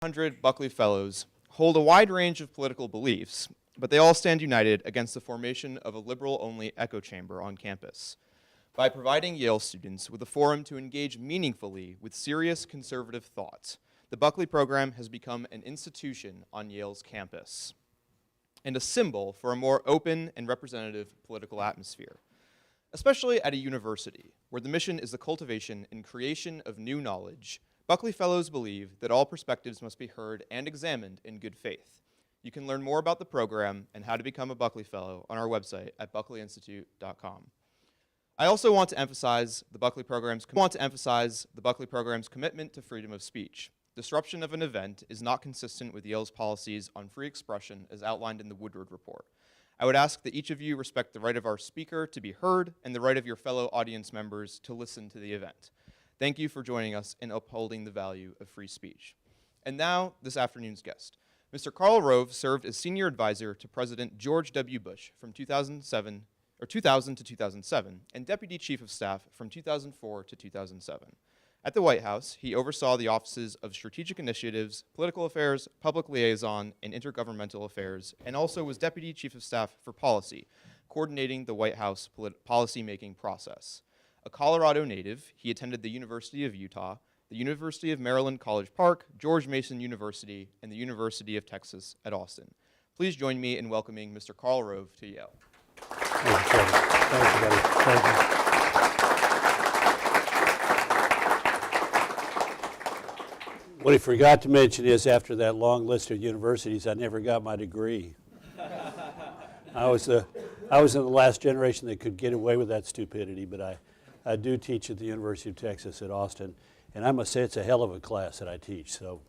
100 Buckley Fellows hold a wide range of political beliefs, but they all stand united against the formation of a liberal-only echo chamber on campus. By providing Yale students with a forum to engage meaningfully with serious conservative thought, the Buckley program has become an institution on Yale's campus and a symbol for a more open and representative political atmosphere, especially at a university where the mission is the cultivation and creation of new knowledge. Buckley Fellows believe that all perspectives must be heard and examined in good faith. You can learn more about the program and how to become a Buckley Fellow on our website at buckleyinstitute.com. I also want to emphasize the Buckley program's commitment to freedom of speech. Disruption of an event is not consistent with Yale's policies on free expression as outlined in the Woodward Report. I would ask that each of you respect the right of our speaker to be heard and the right of your fellow audience members to listen to the event. Thank you for joining us in upholding the value of free speech. And now, this afternoon's guest. Mr. Karl Rove served as senior advisor to President George W. Bush from 2000 to 2007, and deputy chief of staff from 2004 to 2007. At the White House, he oversaw the offices of strategic initiatives, political affairs, public liaison, and intergovernmental affairs, and also was deputy chief of staff for policy, coordinating the White House policy-making process. A Colorado native, he attended the University of Utah, the University of Maryland College Park, George Mason University, and the University of Texas at Austin. Please join me in welcoming Mr. Karl Rove to Yale. Thank you, buddy. Thank you. What he forgot to mention is after that long list of universities, I never got my degree. I was in the last generation that could get away with that stupidity, but I do teach at the University of Texas at Austin, and I must say it's a hell of a class that I teach. So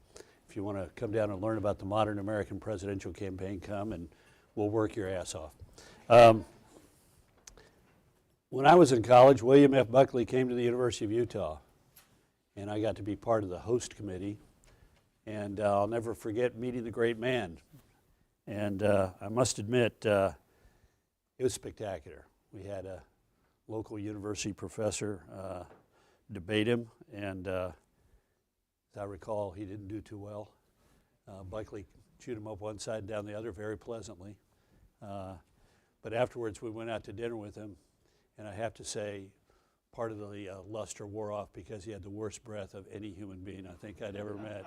if you want to come down and learn about the modern American presidential campaign, come and we'll work your ass off. When I was in college, William F. Buckley came to the University of Utah, and I got to be part of the host committee, and I'll never forget meeting the great man. And I must admit, it was spectacular. We had a local university professor debate him, and as I recall, he didn't do too well. Buckley chewed him up one side and down the other very pleasantly. But afterwards, we went out to dinner with him, and I have to say, part of the luster wore off because he had the worst breath of any human being I think I'd ever met.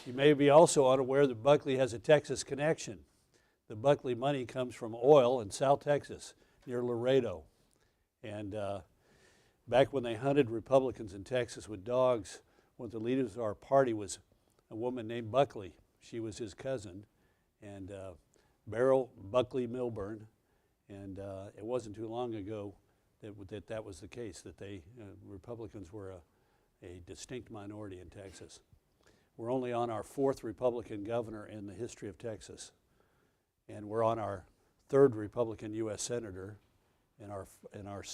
You may be also unaware that Buckley has a Texas connection. The Buckley money comes from oil in South Texas near Laredo. And back when they hunted Republicans in Texas with dogs, one of the leaders of our party was a woman named Buckley. She was his cousin, and Beryl Buckley Milburn. And it wasn't too long ago that was the case, that Republicans were a distinct minority in Texas. We're only on our fourth Republican governor in the history of Texas, and we're on our third Republican U.S. senator and our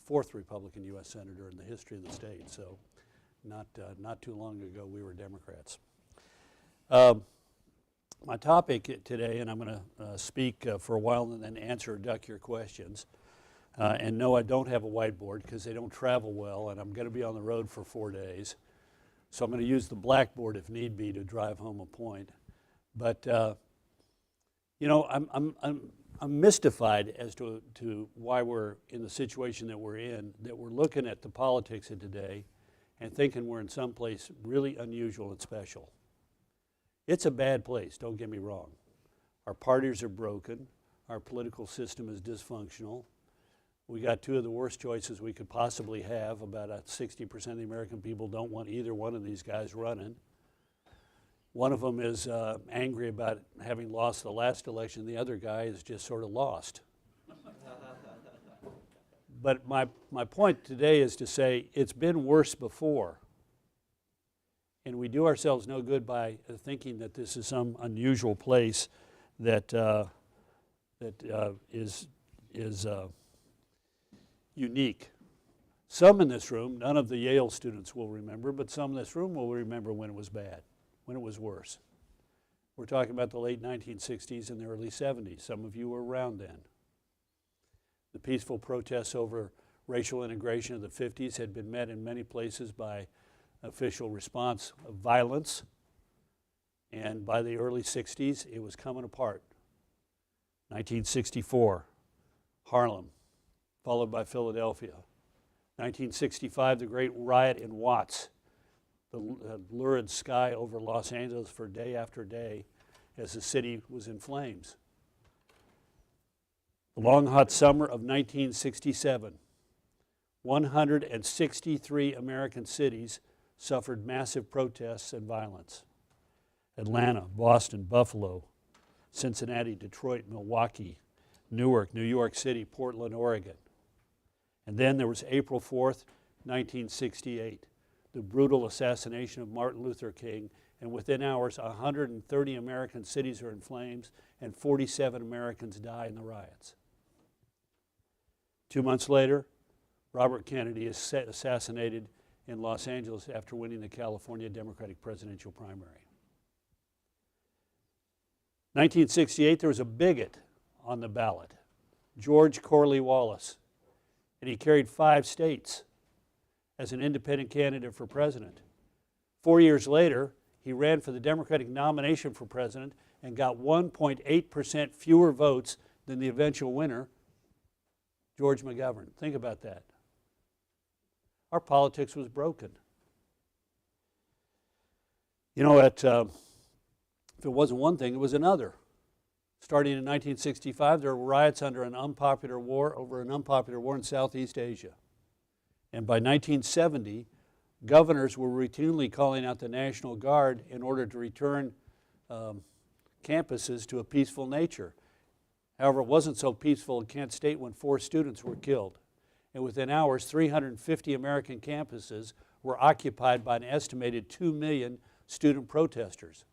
fourth Republican U.S. senator in the history of the state. So not too long ago we were Democrats. My topic today, and I'm going to speak for a while and then answer or duck your questions. And no, I don't have a whiteboard because they don't travel well, and I'm going to be on the road for 4 days. So I'm going to use the blackboard if need be to drive home a point. But you know, I'm mystified as to why we're in the situation that we're in, that we're looking at the politics of today and thinking we're in some place really unusual and special. It's a bad place, don't get me wrong. Our parties are broken. Our political system is dysfunctional. We got two of the worst choices we could possibly have. About 60% of the American people don't want either one of these guys running. One of them is angry about having lost the last election. The other guy is just sort of lost. But my point today is to say it's been worse before. And we do ourselves no good by thinking that this is some unusual place that is unique. Some in this room, none of the Yale students will remember, but some in this room will remember when it was bad, when it was worse. We're talking about the late 1960s and the early 70s. Some of you were around then. The peaceful protests over racial integration of the 50s had been met in many places by official response of violence. And by the early 60s, it was coming apart. 1964, Harlem, followed by Philadelphia. 1965, the great riot in Watts, the lurid sky over Los Angeles for day after day as the city was in flames. The long, hot summer of 1967, 163 American cities suffered massive protests and violence. Atlanta, Boston, Buffalo, Cincinnati, Detroit, Milwaukee, Newark, New York City, Portland, Oregon. And then there was April 4th, 1968, the brutal assassination of Martin Luther King, and within hours, 130 American cities are in flames and 47 Americans die in the riots. 2 months later, Robert Kennedy is assassinated in Los Angeles after winning the California Democratic presidential primary. 1968, there was a bigot on the ballot, George Corley Wallace, and he carried 5 states as an independent candidate for president. 4 years later, he ran for the Democratic nomination for president and got 1.8% fewer votes than the eventual winner, George McGovern. Think about that. Our politics was broken. You know, if it wasn't one thing, it was another. Starting in 1965, there were riots over an unpopular war in Southeast Asia. And by 1970, governors were routinely calling out the National Guard in order to return campuses to a peaceful nature. However, it wasn't so peaceful in Kent State when 4 students were killed. And within hours, 350 American campuses were occupied by an estimated 2 million student protesters.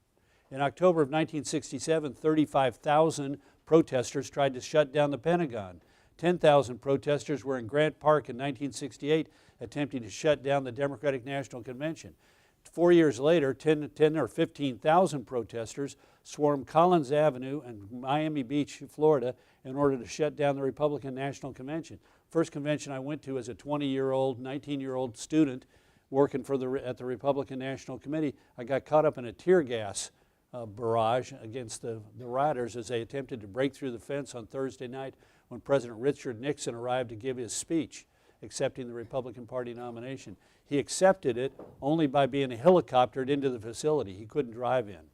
In October of 1967, 35,000 protesters tried to shut down the Pentagon. 10,000 protesters were in Grant Park in 1968 attempting to shut down the Democratic National Convention. 4 years later, 10 or 15,000 protesters swarmed Collins Avenue and Miami Beach, Florida, in order to shut down the Republican National Convention. First convention I went to as a 20-year-old, 19-year-old student working at the Republican National Committee. I got caught up in a tear gas barrage against the rioters as they attempted to break through the fence on Thursday night when President Richard Nixon arrived to give his speech accepting the Republican Party nomination. He accepted it only by being helicoptered into the facility. He couldn't drive in.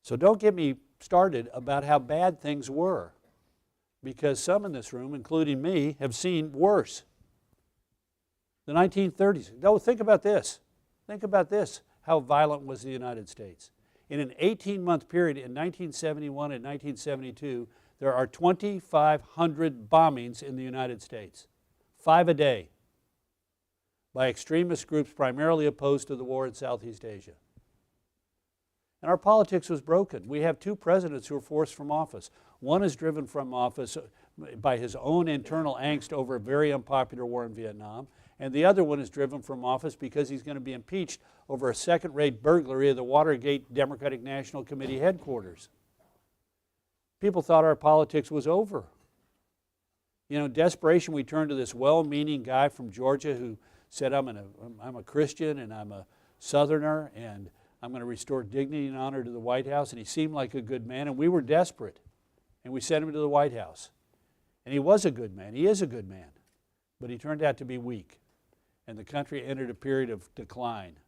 So don't get me started about how bad things were, because some in this room, including me, have seen worse. The 1930s. No, think about this. Think about this. How violent was the United States? In an 18-month period in 1971 and 1972, there are 2,500 bombings in the United States, 5 a day, by extremist groups primarily opposed to the war in Southeast Asia. And our politics was broken. We have 2 presidents who were forced from office. One is driven from office by his own internal angst over a very unpopular war in Vietnam, and the other one is driven from office because he's going to be impeached over a second-rate burglary of the Watergate Democratic National Committee headquarters. People thought our politics was over. You know, in desperation, we turned to this well-meaning guy from Georgia who said, I'm a Christian and I'm a Southerner and I'm going to restore dignity and honor to the White House. And he seemed like a good man, and we were desperate. And we sent him to the White House. And he was a good man. He is a good man. But he turned out to be weak. And the country entered a period of decline,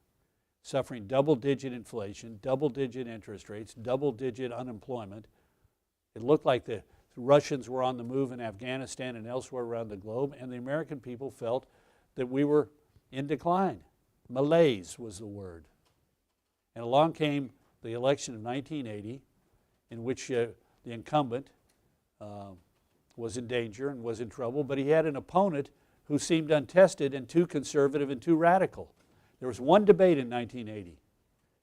suffering double-digit inflation, double-digit interest rates, double-digit unemployment. It looked like the Russians were on the move in Afghanistan and elsewhere around the globe, and the American people felt that we were in decline. Malaise was the word. And along came the election of 1980, in which the incumbent was in danger and was in trouble, but he had an opponent who seemed untested and too conservative and too radical. There was one debate in 1980,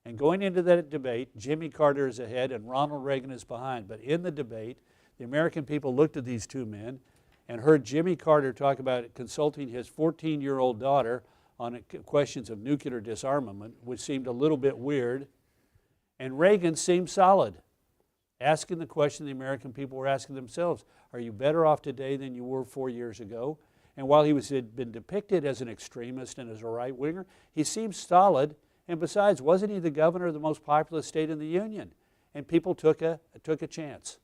and going into that debate, Jimmy Carter is ahead and Ronald Reagan is behind. But in the debate, the American people looked at these 2 men and heard Jimmy Carter talk about consulting his 14-year-old daughter on questions of nuclear disarmament, which seemed a little bit weird, and Reagan seemed solid, asking the question the American people were asking themselves: are you better off today than you were 4 years ago? And while had been depicted as an extremist and as a right-winger, he seemed solid. And besides, wasn't he the governor of the most populous state in the Union? And people took a chance.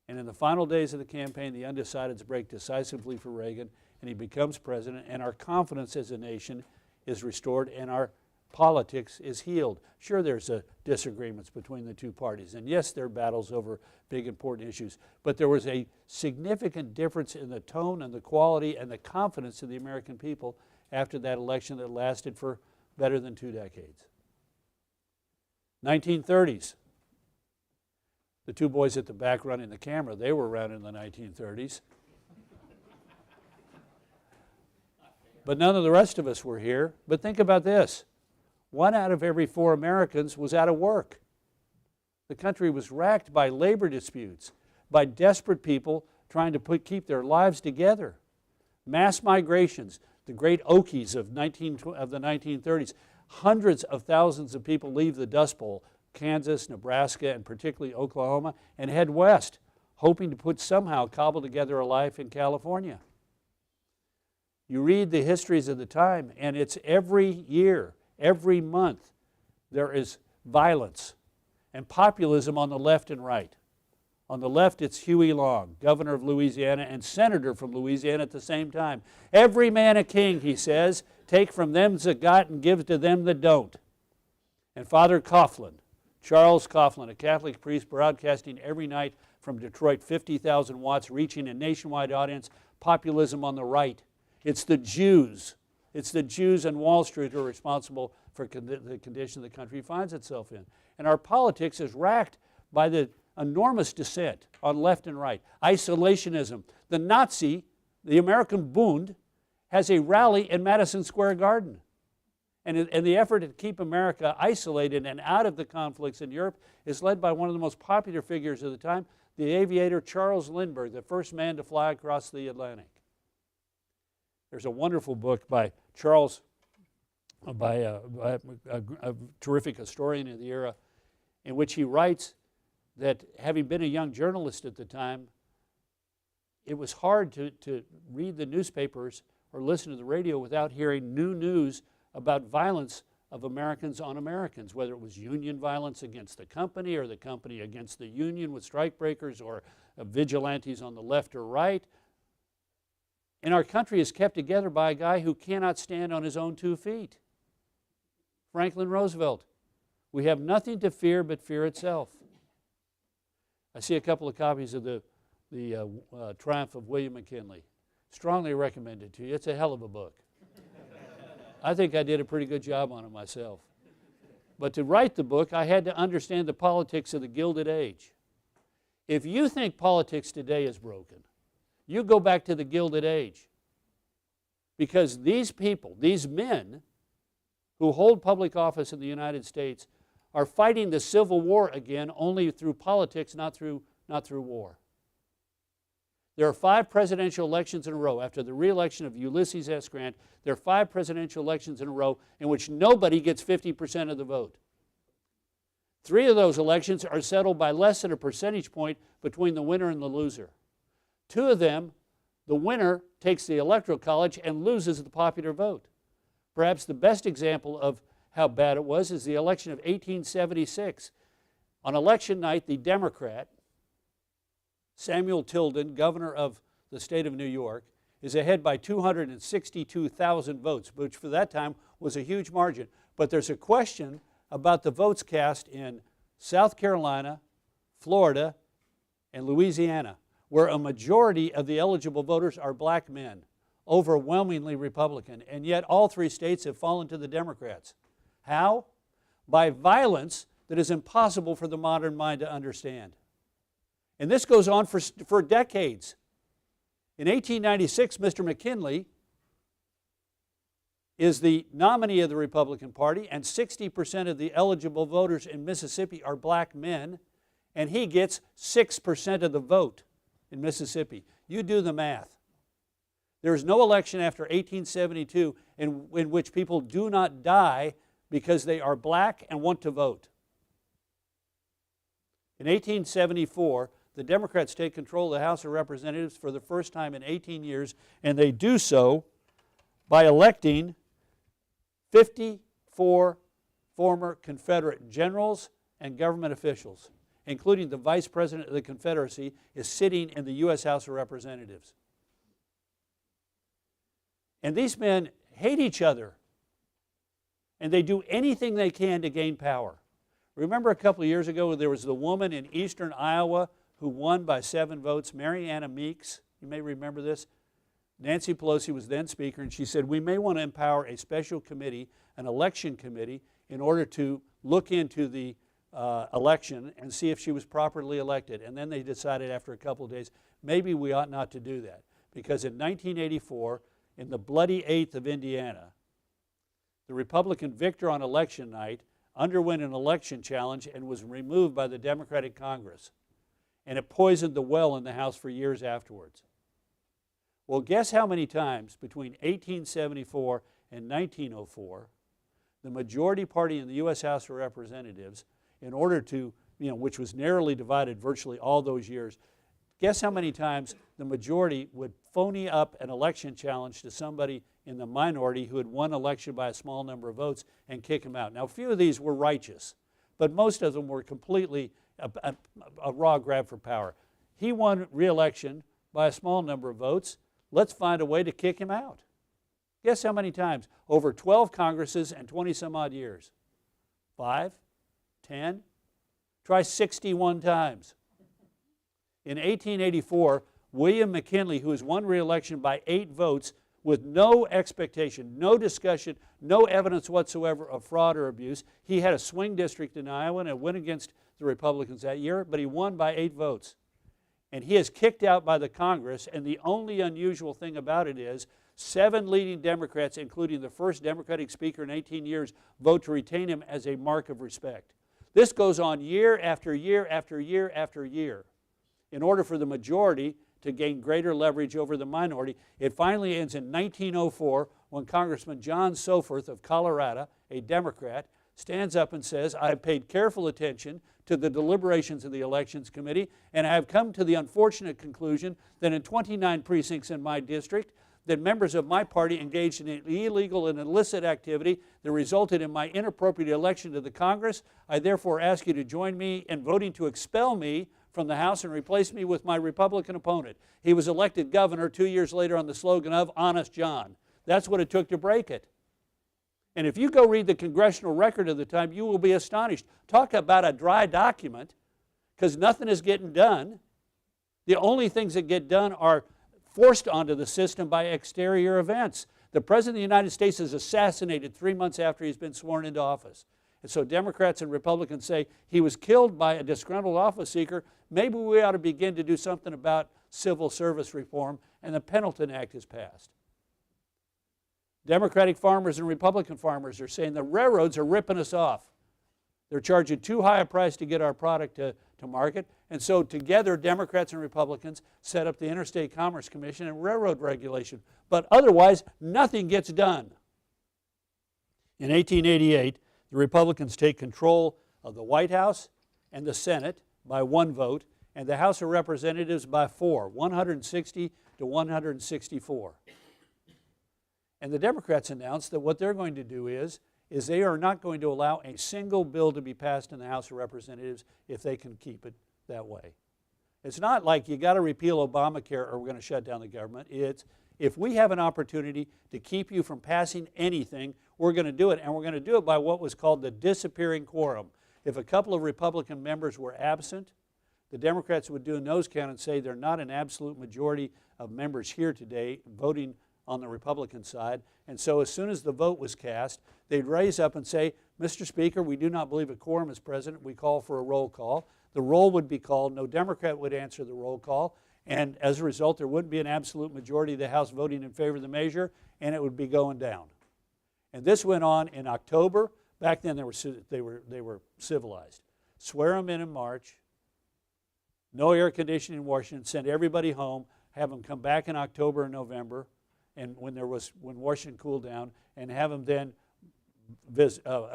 And in the final days of the campaign, the undecideds break decisively for Reagan, and he becomes president, and our confidence as a nation is restored, and our politics is healed. Sure, there's disagreements between the two parties, and yes, there are battles over big, important issues, but there was a significant difference in the tone and the quality and the confidence of the American people after that election that lasted for better than 2 decades. 1930s. The two boys at the back running the camera, they were around in the 1930s. But none of the rest of us were here. But think about this. 1 out of every 4 Americans was out of work. The country was racked by labor disputes, by desperate people trying to keep their lives together. Mass migrations, the great Okies of the 1930s. Hundreds of thousands of people leave the Dust Bowl, Kansas, Nebraska, and particularly Oklahoma, and head west, hoping to somehow cobble together a life in California. You read the histories of the time, and it's every year, every month, there is violence and populism on the left and right. On the left, it's Huey Long, governor of Louisiana and senator from Louisiana at the same time. Every man a king, he says, take from them that got and give to them that don't. And Father Coughlin, Charles Coughlin, a Catholic priest broadcasting every night from Detroit, 50,000 watts, reaching a nationwide audience, populism on the right. It's the Jews. It's the Jews on Wall Street who are responsible for the condition the country finds itself in. And our politics is racked by the enormous dissent on left and right. Isolationism. The Nazi, the American Bund, has a rally in Madison Square Garden. And the effort to keep America isolated and out of the conflicts in Europe is led by one of the most popular figures of the time, the aviator Charles Lindbergh, the first man to fly across the Atlantic. There's a wonderful book by Charles, by a terrific historian of the era, in which he writes that having been a young journalist at the time, it was hard to read the newspapers or listen to the radio without hearing new news about violence of Americans on Americans, whether it was union violence against the company or the company against the union with strikebreakers or vigilantes on the left or right. And our country is kept together by a guy who cannot stand on his own 2 feet. Franklin Roosevelt. We have nothing to fear but fear itself. I see a couple of copies of the Triumph of William McKinley. Strongly recommended to you. It's a hell of a book. I think I did a pretty good job on it myself. But to write the book, I had to understand the politics of the Gilded Age. If you think politics today is broken, you go back to the Gilded Age. Because these people, these men who hold public office in the United States are fighting the Civil War again only through politics, not through war. There are 5 presidential elections in a row. After the re-election of Ulysses S. Grant, there are 5 presidential elections in a row in which nobody gets 50% of the vote. 3 of those elections are settled by less than a percentage point between the winner and the loser. 2 of them, the winner takes the Electoral College and loses the popular vote. Perhaps the best example of how bad it was is the election of 1876. On election night, the Democrat, Samuel Tilden, governor of the state of New York, is ahead by 262,000 votes, which for that time was a huge margin. But there's a question about the votes cast in South Carolina, Florida, and Louisiana, where a majority of the eligible voters are black men, overwhelmingly Republican, and yet all 3 states have fallen to the Democrats. How? By violence that is impossible for the modern mind to understand. And this goes on for decades. In 1896, Mr. McKinley is the nominee of the Republican Party, and 60% of the eligible voters in Mississippi are black men, and he gets 6% of the vote in Mississippi. You do the math. There is no election after 1872 in which people do not die because they are black and want to vote. In 1874, the Democrats take control of the House of Representatives for the first time in 18 years, and they do so by electing 54 former Confederate generals and government officials, including the Vice President of the Confederacy, is sitting in the U.S. House of Representatives. And these men hate each other, and they do anything they can to gain power. Remember a couple of years ago, there was the woman in eastern Iowa who won by 7 votes, Marianna Meeks. You may remember this. Nancy Pelosi was then Speaker, and she said, we may want to empower a special committee, an election committee, in order to look into the election and see if she was properly elected. And then they decided after a couple of days, maybe we ought not to do that. Because in 1984, in the bloody 8th of Indiana, the Republican victor on election night underwent an election challenge and was removed by the Democratic Congress. And it poisoned the well in the House for years afterwards. Well, guess how many times between 1874 and 1904 the majority party in the U.S. House of Representatives, in order to, which was narrowly divided virtually all those years, guess how many times the majority would phony up an election challenge to somebody in the minority who had won election by a small number of votes and kick him out. Now, a few of these were righteous, but most of them were completely a raw grab for power. He won re-election by a small number of votes. Let's find a way to kick him out. Guess how many times? Over 12 Congresses and 20 some odd years. 5? 10? Try 61 times. In 1884, William McKinley, who has won re-election by 8 votes with no expectation, no discussion, no evidence whatsoever of fraud or abuse. He had a swing district in Iowa and it went against the Republicans that year, but he won by 8 votes. And he is kicked out by the Congress, and the only unusual thing about it is 7 leading Democrats, including the first Democratic Speaker in 18 years, vote to retain him as a mark of respect. This goes on year after year after year after year. In order for the majority to gain greater leverage over the minority, it finally ends in 1904 when Congressman John Soforth of Colorado, a Democrat, stands up and says, I have paid careful attention to the deliberations of the Elections Committee, and I have come to the unfortunate conclusion that in 29 precincts in my district, that members of my party engaged in an illegal and illicit activity that resulted in my inappropriate election to the Congress. I therefore ask you to join me in voting to expel me from the House and replace me with my Republican opponent. He was elected governor 2 years later on the slogan of Honest John. That's what it took to break it. And if you go read the congressional record of the time, you will be astonished. Talk about a dry document, because nothing is getting done. The only things that get done are forced onto the system by exterior events. The President of the United States is assassinated 3 months after he's been sworn into office. And so Democrats and Republicans say he was killed by a disgruntled office seeker. Maybe we ought to begin to do something about civil service reform, and the Pendleton Act is passed. Democratic farmers and Republican farmers are saying the railroads are ripping us off. They're charging too high a price to get our product to market. And so together, Democrats and Republicans set up the Interstate Commerce Commission and railroad regulation. But otherwise, nothing gets done. In 1888, the Republicans take control of the White House and the Senate by 1 vote, and the House of Representatives by 4, 160 to 164. And the Democrats announced that what they're going to do is they are not going to allow a single bill to be passed in the House of Representatives if they can keep it that way. It's not like you got to repeal Obamacare or we're going to shut down the government. It's if we have an opportunity to keep you from passing anything, we're going to do it, and we're going to do it by what was called the disappearing quorum. If a couple of Republican members were absent, the Democrats would do a nose count and say they're not an absolute majority of members here today voting on the Republican side. And so as soon as the vote was cast, they'd raise up and say, Mr. Speaker, we do not believe a quorum is present. We call for a roll call. The roll would be called. No Democrat would answer the roll call. And as a result, there wouldn't be an absolute majority of the House voting in favor of the measure, and it would be going down. And this went on in October. Back then, they were civilized. Swear them in March. No air conditioning in Washington. Send everybody home. Have them come back in October and November, and when Washington cooled down, and have them then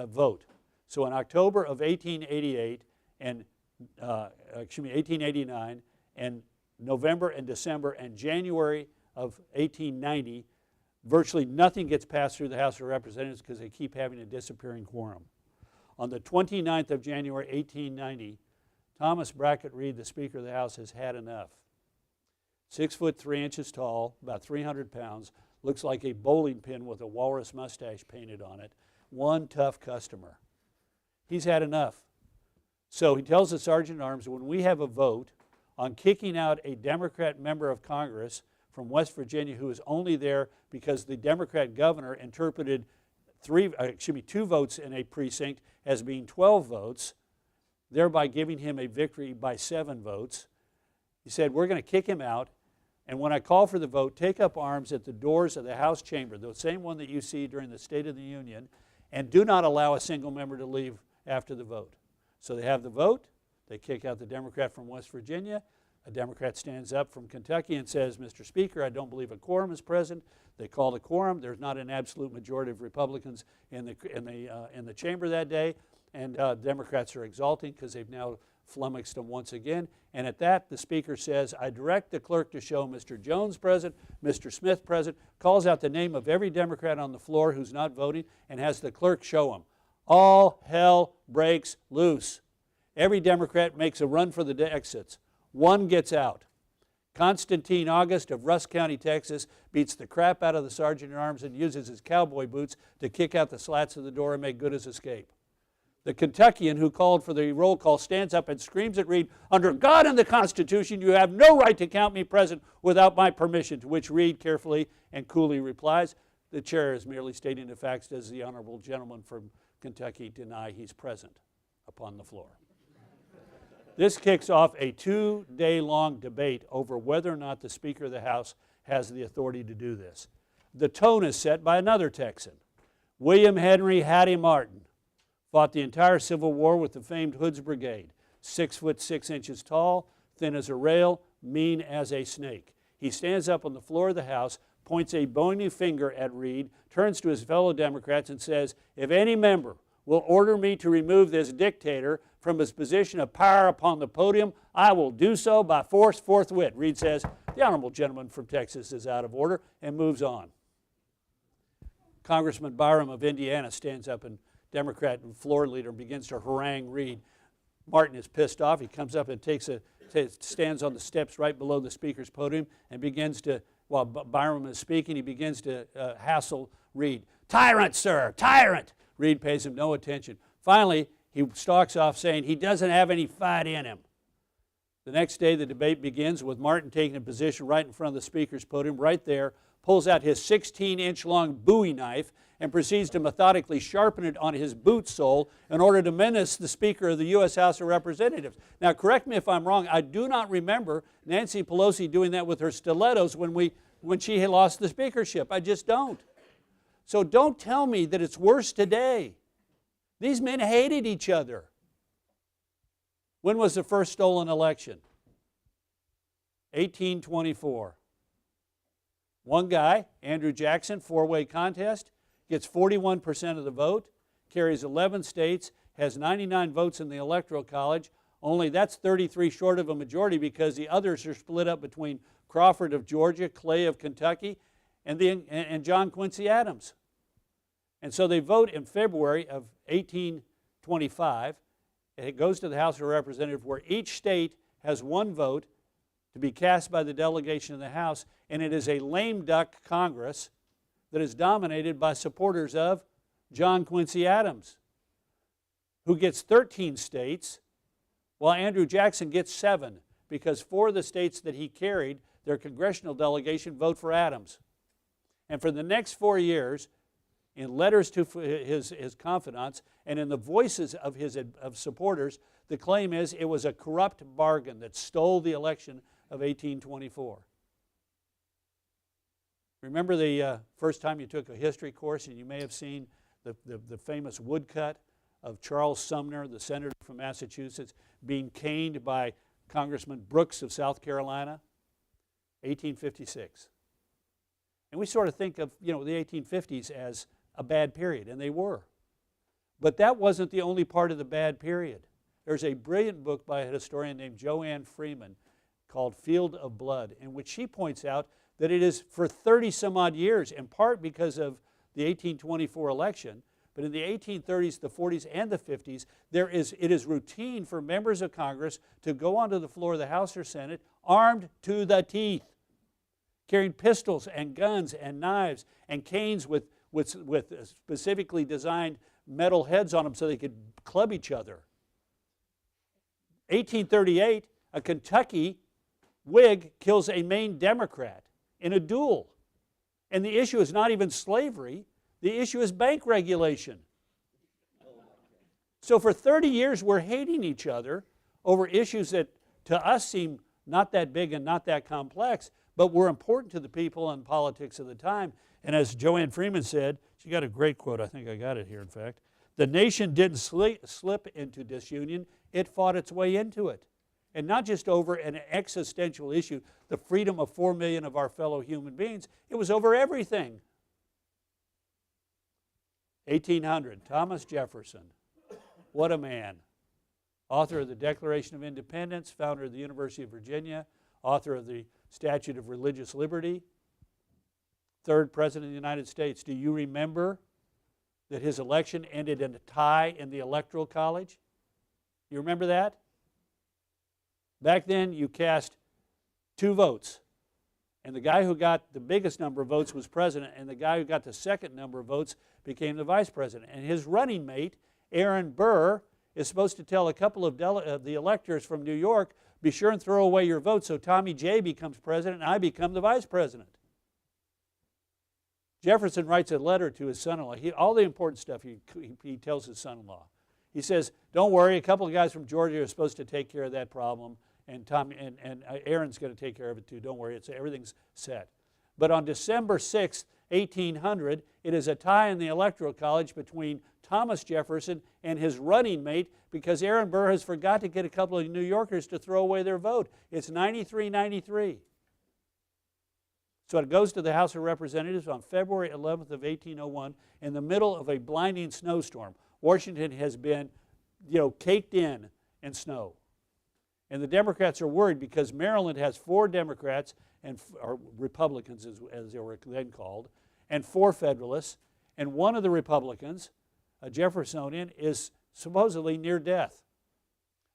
vote. So in October of 1888 and 1889 And November and December and January of 1890, virtually nothing gets passed through the House of Representatives because they keep having a disappearing quorum. On the 29th of January, 1890, Thomas Brackett Reed, the Speaker of the House, has had enough. 6 foot 3 inches tall, about 300 pounds, looks like a bowling pin with a walrus mustache painted on it. One tough customer. He's had enough. So he tells the Sergeant at Arms, when we have a vote on kicking out a Democrat member of Congress from West Virginia who is only there because the Democrat governor interpreted 2 votes in a precinct as being 12 votes, thereby giving him a victory by 7 votes. He said, we're going to kick him out, and when I call for the vote, take up arms at the doors of the House chamber, the same one that you see during the State of the Union, and do not allow a single member to leave after the vote. So they have the vote, they kick out the Democrat from West Virginia, a Democrat stands up from Kentucky and says, Mr. Speaker, I don't believe a quorum is present. They call the quorum. There's not an absolute majority of Republicans in the chamber that day, and Democrats are exulting because they've now flummoxed them once again. And at that, the Speaker says, I direct the clerk to show Mr. Jones present, Mr. Smith present, calls out the name of every Democrat on the floor who's not voting, and has the clerk show them. All hell breaks loose. Every Democrat makes a run for the exits. One gets out. Constantine August of Rusk County, Texas, beats the crap out of the Sergeant at Arms and uses his cowboy boots to kick out the slats of the door and make good his escape. The Kentuckian who called for the roll call stands up and screams at Reed, under God and the Constitution, you have no right to count me present without my permission, to which Reed carefully and coolly replies, the chair is merely stating the facts. Does the honorable gentleman from Kentucky deny he's present upon the floor? This kicks off a 2-day-long debate over whether or not the Speaker of the House has the authority to do this. The tone is set by another Texan. William Henry Hattie Martin fought the entire Civil War with the famed Hood's Brigade. 6 foot 6 inches tall, thin as a rail, mean as a snake. He stands up on the floor of the House, points a bony finger at Reed, turns to his fellow Democrats and says, if any member will order me to remove this dictator from his position of power upon the podium, I will do so by force forthwith. Reed says, the honorable gentleman from Texas is out of order, and moves on. Congressman Byram of Indiana stands up, and Democrat and floor leader begins to harangue Reed. Martin is pissed off. He comes up and stands on the steps right below the Speaker's podium and begins to, while Byram is speaking, he begins to hassle Reed. Tyrant, sir, tyrant! Reed pays him no attention. Finally, he stalks off saying he doesn't have any fight in him. The next day, the debate begins with Martin taking a position right in front of the Speaker's podium, right there, pulls out his 16-inch-long Bowie knife and proceeds to methodically sharpen it on his boot sole in order to menace the Speaker of the U.S. House of Representatives. Now, correct me if I'm wrong, I do not remember Nancy Pelosi doing that with her stilettos when she had lost the speakership. I just don't. So don't tell me that it's worse today. These men hated each other. When was the first stolen election? 1824. One guy, Andrew Jackson, 4-way contest, gets 41% of the vote, carries 11 states, has 99 votes in the Electoral College. Only that's 33 short of a majority because the others are split up between Crawford of Georgia, Clay of Kentucky, and John Quincy Adams. And so they vote in February of 1825. It goes to the House of Representatives where each state has one vote to be cast by the delegation of the House, and it is a lame duck Congress that is dominated by supporters of John Quincy Adams, who gets 13 states, while Andrew Jackson gets 7, because 4 of the states that he carried, their congressional delegation, vote for Adams. And for the next 4 years, in letters to his confidants and in the voices of his supporters, the claim is it was a corrupt bargain that stole the election of 1824. Remember the first time you took a history course and you may have seen the famous woodcut of Charles Sumner, the senator from Massachusetts, being caned by Congressman Brooks of South Carolina? 1856. And we sort of think of, the 1850s as a bad period, and they were. But that wasn't the only part of the bad period. There's a brilliant book by a historian named Joanne Freeman called Field of Blood, in which she points out that it is for 30 some odd years, in part because of the 1824 election, but in the 1830s, the 40s, and the 50s, it is routine for members of Congress to go onto the floor of the House or Senate armed to the teeth, carrying pistols and guns and knives and canes with specifically designed metal heads on them so they could club each other. 1838, a Kentucky Whig kills a Maine Democrat in a duel. And the issue is not even slavery. The issue is bank regulation. So for 30 years, we're hating each other over issues that to us seem not that big and not that complex, but were important to the people and politics of the time. And as Joanne Freeman said, she got a great quote, I think I got it here in fact, the nation didn't slip into disunion, it fought its way into it. And not just over an existential issue, the freedom of 4 million of our fellow human beings, it was over everything. 1800, Thomas Jefferson, what a man. Author of the Declaration of Independence, founder of the University of Virginia, author of the Statute of Religious Liberty, third President of the United States. Do you remember that his election ended in a tie in the Electoral College? You remember that? Back then, you cast 2 votes. And the guy who got the biggest number of votes was president, and the guy who got the second number of votes became the vice president. And his running mate, Aaron Burr, is supposed to tell a couple of the electors from New York, be sure and throw away your vote so Tommy J becomes president and I become the vice president. Jefferson writes a letter to his son-in-law. All the important stuff he tells his son-in-law. He says, don't worry, a couple of guys from Georgia are supposed to take care of that problem, and Aaron's going to take care of it too. Don't worry, everything's set. But on December 6th, 1800, it is a tie in the Electoral College between Thomas Jefferson and his running mate because Aaron Burr has forgot to get a couple of New Yorkers to throw away their vote. It's 93-93. So it goes to the House of Representatives on February 11th of 1801 in the middle of a blinding snowstorm. Washington has been, caked in snow. And the Democrats are worried because Maryland has 4 Democrats, or Republicans as they were then called, and 4 Federalists. And one of the Republicans, a Jeffersonian, is supposedly near death.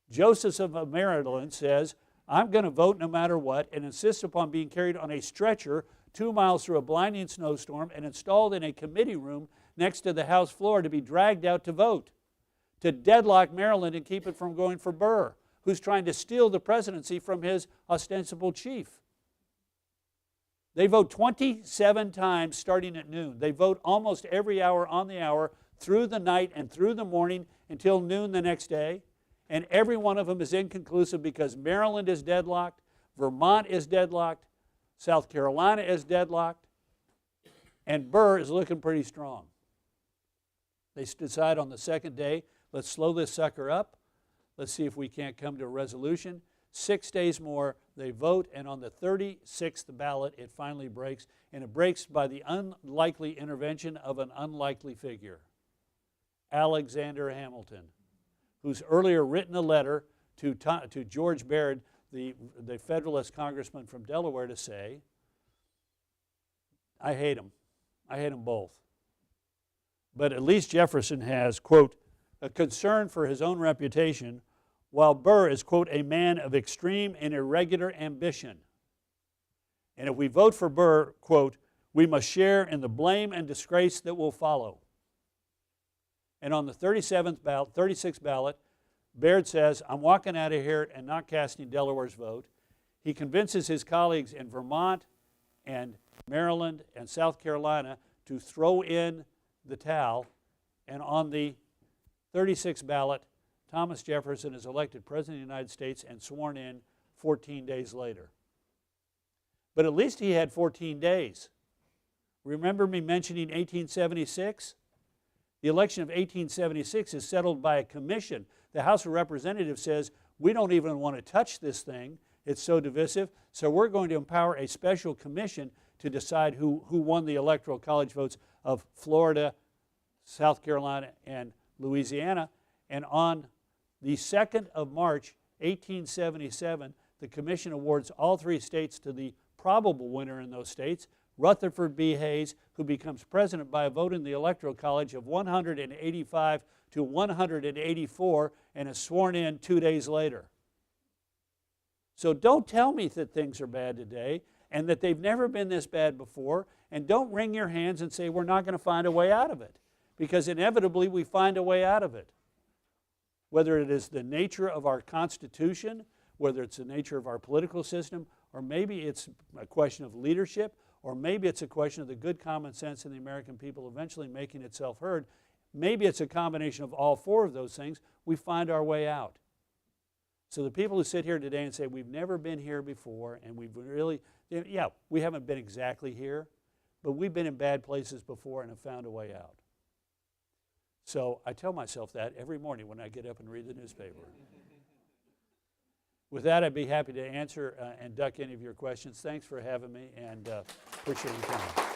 Joseph of Maryland says, I'm going to vote no matter what, and insists upon being carried on a stretcher 2 miles through a blinding snowstorm and installed in a committee room next to the House floor to be dragged out to vote, to deadlock Maryland and keep it from going for Burr, who's trying to steal the presidency from his ostensible chief. They vote 27 times starting at noon. They vote almost every hour on the hour through the night and through the morning until noon the next day. And every one of them is inconclusive because Maryland is deadlocked, Vermont is deadlocked, South Carolina is deadlocked, and Burr is looking pretty strong. They decide on the second day, let's slow this sucker up. Let's see if we can't come to a resolution. 6 days more, they vote, and on the 36th ballot, it finally breaks, and it breaks by the unlikely intervention of an unlikely figure, Alexander Hamilton, who's earlier written a letter to George Baird, the Federalist congressman from Delaware, to say, I hate them. I hate them both. But at least Jefferson has, quote, a concern for his own reputation, while Burr is, quote, a man of extreme and irregular ambition. And if we vote for Burr, quote, we must share in the blame and disgrace that will follow. And on the 36th ballot, Baird says, I'm walking out of here and not casting Delaware's vote. He convinces his colleagues in Vermont and Maryland and South Carolina to throw in the towel. And on the 36th ballot, Thomas Jefferson is elected President of the United States and sworn in 14 days later. But at least he had 14 days. Remember me mentioning 1876? The election of 1876 is settled by a commission. The House of Representatives says, we don't even want to touch this thing. It's so divisive. So we're going to empower a special commission to decide who won the Electoral College votes of Florida, South Carolina, and Louisiana. And on the 2nd of March, 1877, The commission awards all 3 states to the probable winner in those states, Rutherford B. Hayes, who becomes president by a vote in the Electoral College of 185 to 184 and is sworn in 2 days later. So don't tell me that things are bad today and that they've never been this bad before, and don't wring your hands and say we're not going to find a way out of it, because inevitably we find a way out of it. Whether it is the nature of our Constitution, whether it's the nature of our political system, or maybe it's a question of leadership, or maybe it's a question of the good common sense in the American people eventually making itself heard. Maybe it's a combination of all 4 of those things. We find our way out. So the people who sit here today and say we've never been here before, and we've really, yeah, we haven't been exactly here, but we've been in bad places before and have found a way out. So I tell myself that every morning when I get up and read the newspaper. With that, I'd be happy to answer and duck any of your questions. Thanks for having me, and appreciate your time.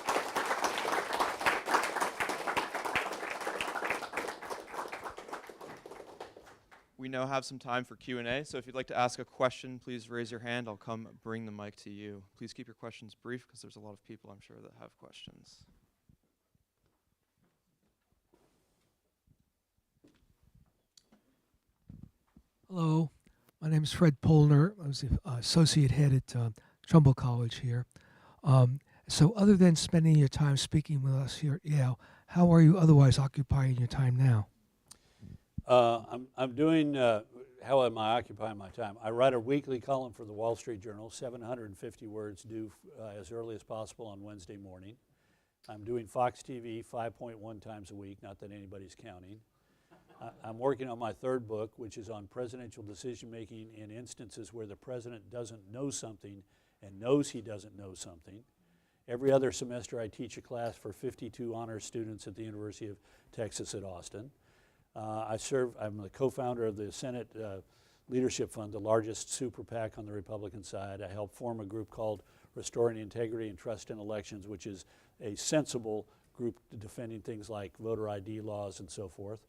We now have some time for Q&A, so if you'd like to ask a question, please raise your hand. I'll come bring the mic to you. Please keep your questions brief, because there's a lot of people, I'm sure, that have questions. Hello, my name is Fred Polner. I was the associate head at Trumbull College here. So other than spending your time speaking with us here at Yale, how are you otherwise occupying your time now? I'm doing, how am I occupying my time? I write a weekly column for the Wall Street Journal, 750 words due as early as possible on Wednesday morning. I'm doing Fox TV 5.1 times a week, not that anybody's counting. I'm working on my 3rd book, which is on presidential decision-making in instances where the president doesn't know something and knows he doesn't know something. Every other semester I teach a class for 52 honors students at the University of Texas at Austin. I'm the co-founder of the Senate Leadership Fund, the largest super PAC on the Republican side. I helped form a group called Restoring Integrity and Trust in Elections, which is a sensible group defending things like voter ID laws and so forth.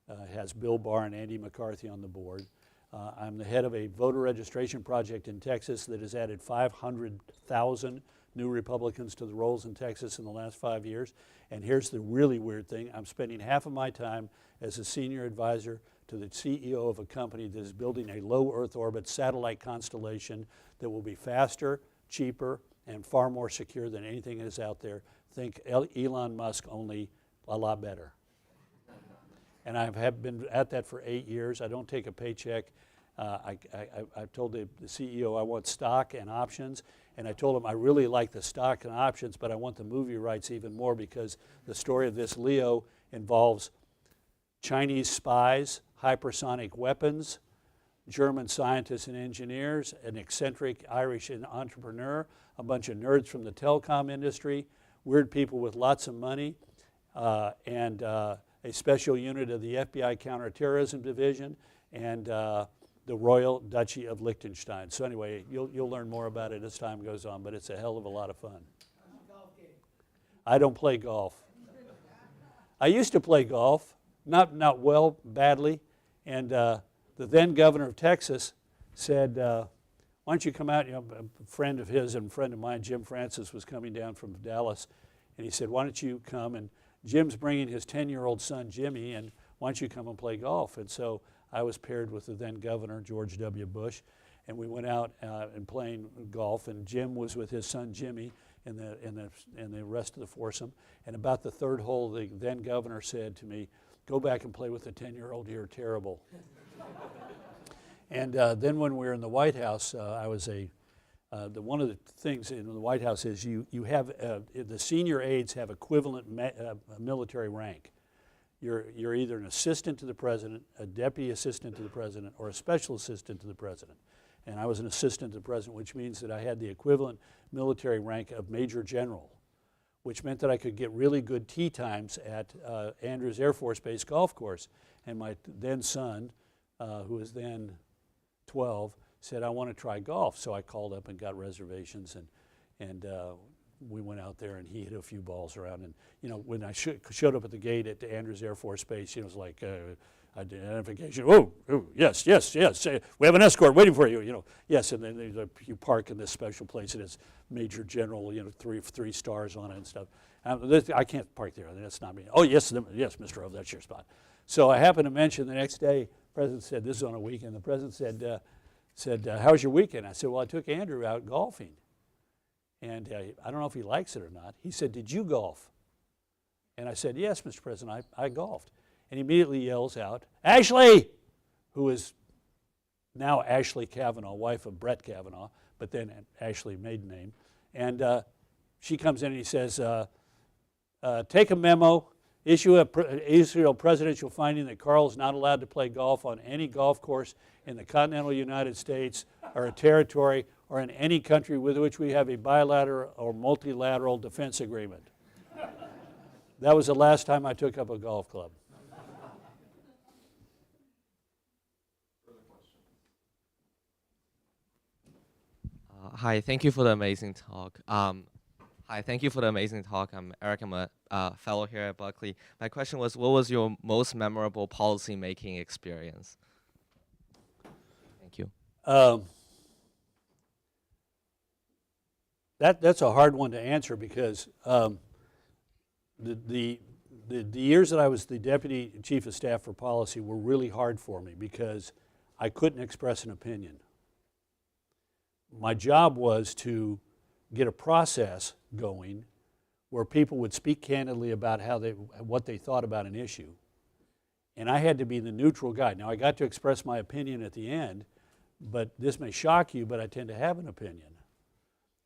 It has Bill Barr and Andy McCarthy on the board. I'm the head of a voter registration project in Texas that has added 500,000 new Republicans to the rolls in Texas in the last 5 years. And here's the really weird thing. I'm spending half of my time as a senior advisor to the CEO of a company that is building a low Earth orbit satellite constellation that will be faster, cheaper, and far more secure than anything that is out there. Think Elon Musk, only a lot better. And I've been at that for 8 years. I don't take a paycheck. I told the CEO I want stock and options, and I told him I really like the stock and options, but I want the movie rights even more, because the story of this Leo involves Chinese spies, hypersonic weapons, German scientists and engineers, an eccentric Irish entrepreneur, a bunch of nerds from the telecom industry, weird people with lots of money, and a special unit of the FBI Counterterrorism Division, and the Royal Duchy of Liechtenstein. So anyway, you'll learn more about it as time goes on, but it's a hell of a lot of fun. I don't play golf. I used to play golf, not well, badly, and the then governor of Texas said, why don't you come out? You know, a friend of his and a friend of mine, Jim Francis, was coming down from Dallas, and he said, why don't you come? And Jim's bringing his 10-year-old son, Jimmy, and why don't you come and play golf? And so I was paired with the then governor, George W. Bush, and we went out and playing golf, and Jim was with his son, Jimmy, and the rest of the foursome. And about the 3rd hole, the then governor said to me, go back and play with the 10-year-old, you're terrible. And then when we were in the White House, I was one of the things in the White House is you have, the senior aides have equivalent military rank. You're either an assistant to the president, a deputy assistant to the president, or a special assistant to the president. And I was an assistant to the president, which means that I had the equivalent military rank of major general, which meant that I could get really good tee times at Andrews Air Force Base golf course. And my then son, who was then 12, said, I want to try golf. So I called up and got reservations and we went out there and he hit a few balls around. And, you know, when I showed up at the gate at Andrews Air Force Base, you know, it was like identification. Oh, yes, yes, yes. We have an escort waiting for you, you know. Yes, and then you park in this special place and it's Major General, you know, three stars on it and stuff. I can't park there. That's not me. Oh, yes, Mr. Rove, that's your spot. So I happened to mention the next day, the President said, this is on a weekend, the President said, how was your weekend? I said, well, I took Andrew out golfing. And I don't know if he likes it or not. He said, did you golf? And I said, yes, Mr. President, I golfed. And he immediately yells out, Ashley, who is now Ashley Kavanaugh, wife of Brett Kavanaugh, but then Ashley maiden name. And she comes in and he says, take a memo, issue a presidential finding that Karl is not allowed to play golf on any golf course in the continental United States or a territory or in any country with which we have a bilateral or multilateral defense agreement. That was the last time I took up a golf club. Hi, thank you for the amazing talk. Hi, thank you for the amazing talk. I'm Eric. I'm a fellow here at Buckley. My question was, what was your most memorable policy-making experience? Thank you. That's a hard one to answer because the years that I was the Deputy Chief of Staff for Policy were really hard for me because I couldn't express an opinion. My job was to get a process going where people would speak candidly about what they thought about an issue. And I had to be the neutral guy. Now, I got to express my opinion at the end, but this may shock you, but I tend to have an opinion.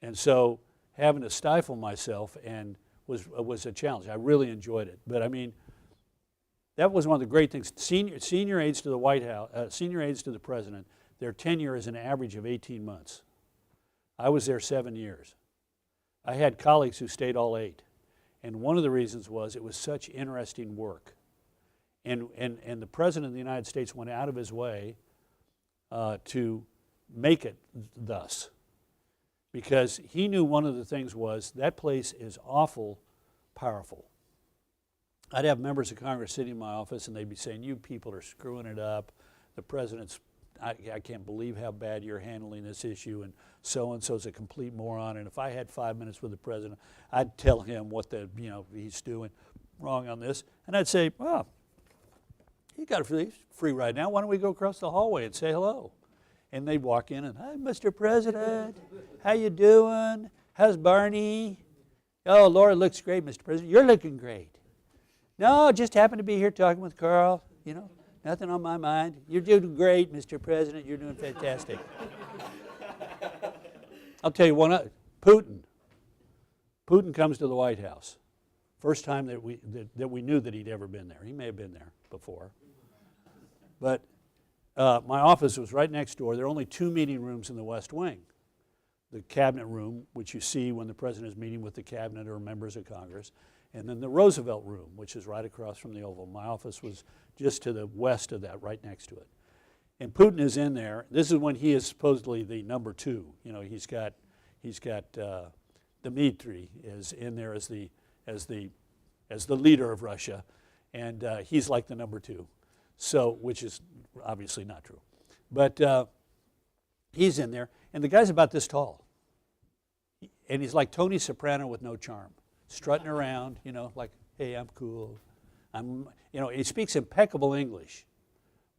And so having to stifle myself was a challenge. I really enjoyed it. But I mean, that was one of the great things. Senior aides to the White House, senior aides to the President, their tenure is an average of 18 months. I was there 7 years. I had colleagues who stayed all 8. And one of the reasons was it was such interesting work. And the President of the United States went out of his way to make it thus. Because he knew one of the things was that place is awful powerful. I'd have members of Congress sitting in my office and they'd be saying, you people are screwing it up. The President's, I can't believe how bad you're handling this issue, and so-and-so's a complete moron. And if I had 5 minutes with the President, I'd tell him what he's doing wrong on this. And I'd say, well, he got a free ride now. Why don't we go across the hallway and say hello? And they'd walk in and, hi, Mr. President, how you doing? How's Barney? Oh, Laura looks great, Mr. President. You're looking great. No, just happened to be here talking with Karl, you know. Nothing on my mind. You're doing great, Mr. President. You're doing fantastic. I'll tell you one. Putin. Putin comes to the White House. First time that we knew that he'd ever been there. He may have been there before. But my office was right next door. There are only 2 meeting rooms in the West Wing. The cabinet room, which you see when the President is meeting with the cabinet or members of Congress, and then the Roosevelt room, which is right across from the Oval. My office was just to the west of that, right next to it. And Putin is in there. This is when he is supposedly the number 2. You know, he's got Dmitry is in there as the leader of Russia, and he's like the number 2. So, which is obviously not true, but he's in there, and the guy's about this tall, and he's like Tony Soprano with no charm. Strutting around, you know, like, hey, I'm cool. He speaks impeccable English,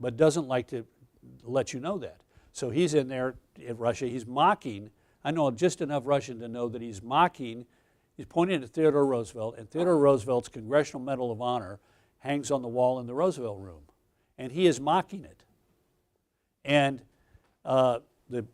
but doesn't like to let you know that. So he's in there in Russia. He's mocking. I know just enough Russian to know that he's mocking. He's pointing at Theodore Roosevelt, and Theodore Roosevelt's Congressional Medal of Honor hangs on the wall in the Roosevelt room, and he is mocking it. And the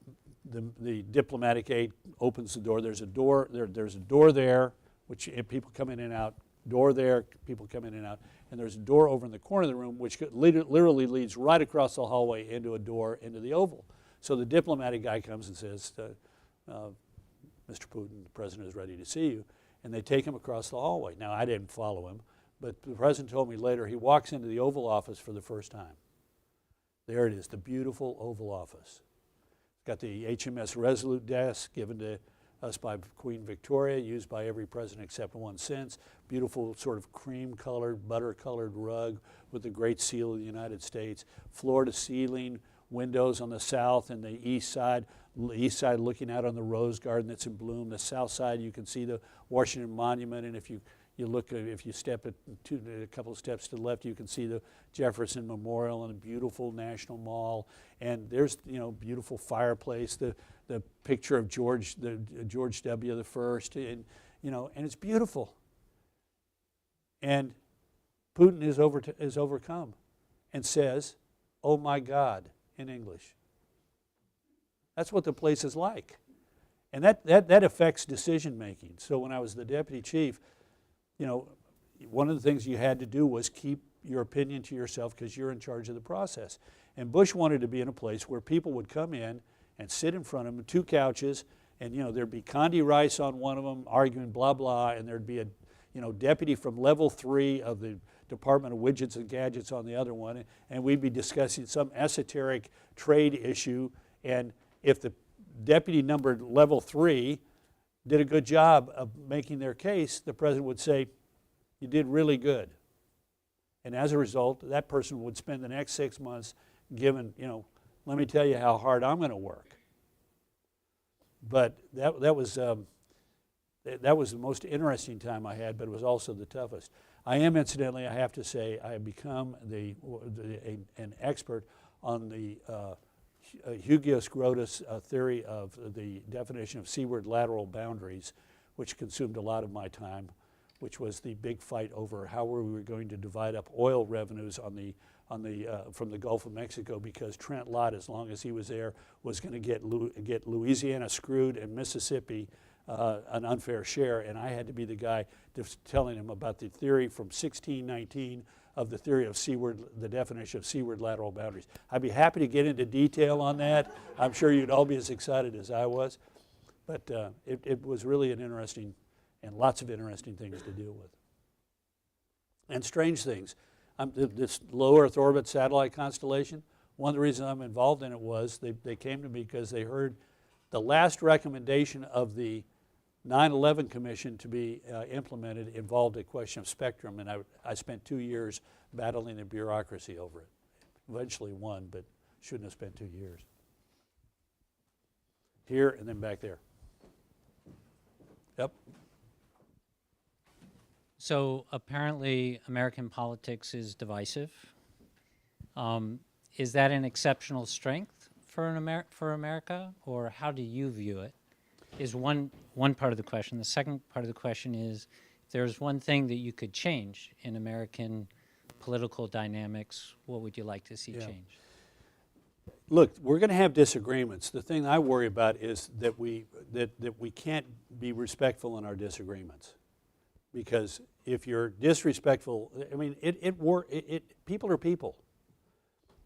diplomatic aide opens the door. There's a door. There's a door there, which people come in and out, door there, people come in and out, and there's a door over in the corner of the room which literally leads right across the hallway into a door into the Oval. So the diplomatic guy comes and says, Mr. Putin, the President is ready to see you, and they take him across the hallway. Now, I didn't follow him, but the President told me later he walks into the Oval Office for the first time. There it is, the beautiful Oval Office. Got the HMS Resolute desk given to us by Queen Victoria, used by every president except one since. Beautiful sort of cream-colored, butter-colored rug with the Great Seal of the United States. Floor-to-ceiling windows on the south and the east side looking out on the rose garden that's in bloom. The south side, you can see the Washington Monument, and if you step a couple of steps to the left, you can see the Jefferson Memorial and a beautiful National Mall. And there's, beautiful fireplace, the picture of George W. the First, and and it's beautiful. And Putin is overcome and says, "Oh my God," in English. That's what the place is like. And that affects decision making. So when I was the deputy chief, one of the things you had to do was keep your opinion to yourself because you're in charge of the process. And Bush wanted to be in a place where people would come in and sit in front of him, 2 couches, and there'd be Condi Rice on one of them arguing blah blah, and there'd be a deputy from level 3 of the Department of Widgets and Gadgets on the other one, and we'd be discussing some esoteric trade issue. And if the deputy numbered level 3 did a good job of making their case, the president would say, "You did really good." And as a result, that person would spend the next 6 months giving, let me tell you how hard I'm going to work. But that was the most interesting time I had, but it was also the toughest. I am, incidentally, I have to say, I have become an expert on the Hugios Grotus theory of the definition of seaward lateral boundaries, which consumed a lot of my time, which was the big fight over how we were going to divide up oil revenues from the Gulf of Mexico, because Trent Lott, as long as he was there, was going to get Louisiana screwed and Mississippi an unfair share, and I had to be the guy telling him about the theory from 1619 of the theory of the definition of seaward lateral boundaries. I'd be happy to get into detail on that. I'm sure you'd all be as excited as I was, but it was really an interesting, and lots of interesting things to deal with. And strange things. This low Earth orbit satellite constellation, one of the reasons I'm involved in it was they came to me because they heard the last recommendation of the 9/11 Commission to be implemented involved a question of spectrum, and I spent 2 years battling the bureaucracy over it. Eventually won, but shouldn't have spent 2 years. Here and then back there. Yep. So apparently American politics is divisive. Is that an exceptional strength for America, or how do you view it? Is one part of the question. The second part of the question is, if there's one thing that you could change in American political dynamics, what would you like to see change? Look, we're going to have disagreements. The thing I worry about is that we can't be respectful in our disagreements, because if you're disrespectful, I mean, people are people,